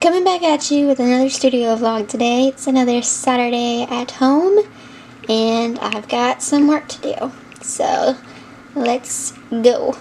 Coming back at you with another studio vlog today. It's another Saturday at home, and I've got some work to do. So, let's go.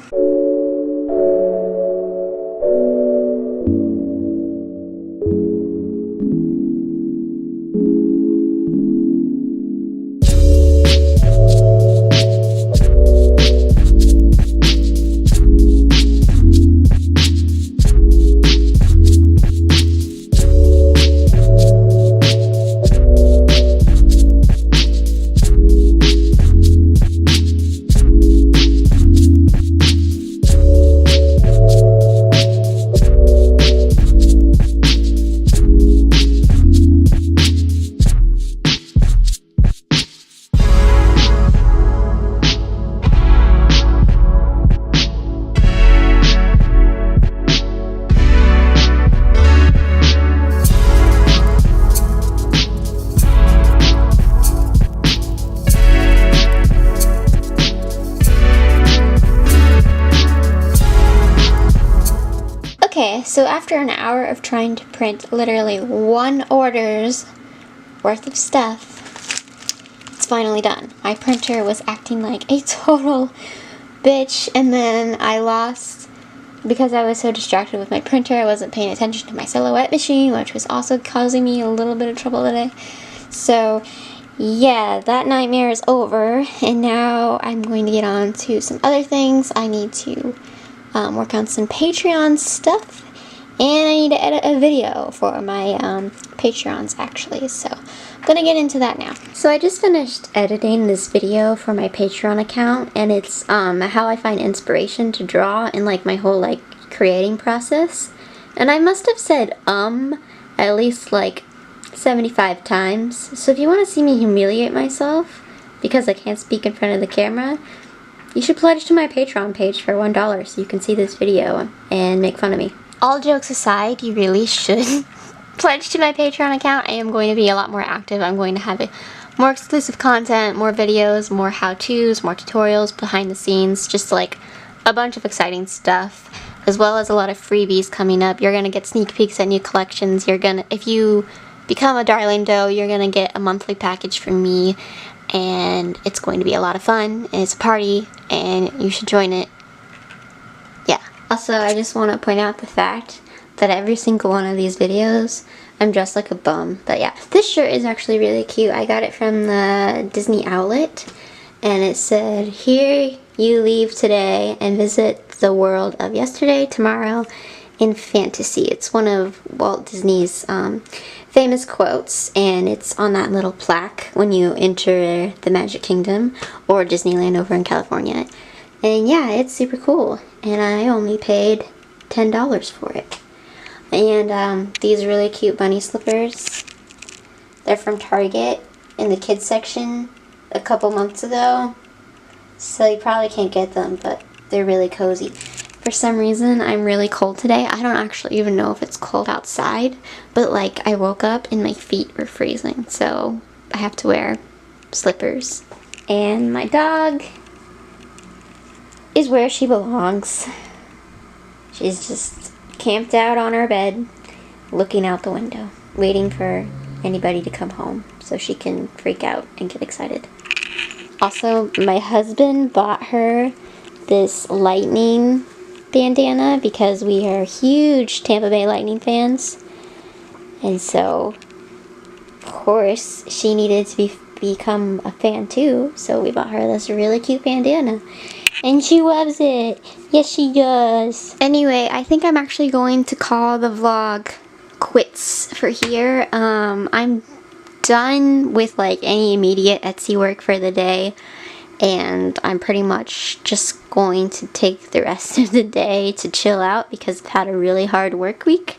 Okay, so after an hour of trying to print literally one order's worth of stuff, it's finally done. My printer was acting like a total bitch, and then I lost, because I was so distracted with my printer, I wasn't paying attention to my Silhouette machine, which was also causing me a little bit of trouble today. So yeah, that nightmare is over, and now I'm going to get on to some other things. I need to work on some Patreon stuff, and I need to edit a video for my Patreons actually, so I'm gonna get into that now. So I just finished editing this video for my Patreon account, and it's how I find inspiration to draw and like my whole like creating process. And I must have said at least like 75 times, so if you want to see me humiliate myself because I can't speak in front of the camera, you should pledge to my Patreon page for $1 so you can see this video and make fun of me. All jokes aside, you really should pledge to my Patreon account. I am going to be a lot more active. I'm going to have more exclusive content, more videos, more how-tos, more tutorials, behind the scenes, just like a bunch of exciting stuff, as well as a lot of freebies coming up. You're going to get sneak peeks at new collections. If you become a Darling Doe, you're going to get a monthly package from me, and it's going to be a lot of fun, and it's a party, and you should join it. Yeah. Also, I just want to point out the fact that every single one of these videos, I'm dressed like a bum. But yeah, this shirt is actually really cute. I got it from the Disney outlet, and it said, "Here you leave today and visit the world of yesterday, tomorrow, in fantasy." It's one of Walt Disney's famous quotes, and it's on that little plaque when you enter the Magic Kingdom or Disneyland over in California. And yeah, it's super cool, and I only paid $10 for it. And these really cute bunny slippers, they're from Target in the kids section a couple months ago, so you probably can't get them, but they're really cozy. For some reason, I'm really cold today. I don't actually even know if it's cold outside, but like I woke up and my feet were freezing, so I have to wear slippers. And my dog is where she belongs. She's just camped out on her bed, looking out the window, waiting for anybody to come home so she can freak out and get excited. Also, my husband bought her this lightning bandana because we are huge Tampa Bay Lightning fans, and so of course she needed to become a fan too, so we bought her this really cute bandana, and she loves it. Yes, she does. Anyway, I think I'm actually going to call the vlog quits for here. I'm done with like any immediate Etsy work for the day, and I'm pretty much just going to take the rest of the day to chill out because I've had a really hard work week.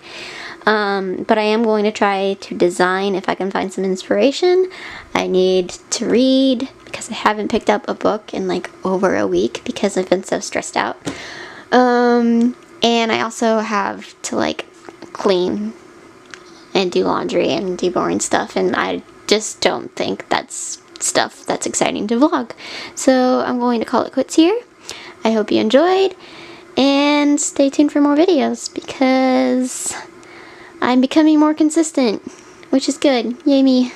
But I am going to try to design if I can find some inspiration. I need to read because I haven't picked up a book in like over a week because I've been so stressed out. And I also have to like clean and do laundry and do boring stuff, and I just don't think that's stuff that's exciting to vlog. So I'm going to call it quits here. I hope you enjoyed, and stay tuned for more videos because I'm becoming more consistent, which is good. Yay me.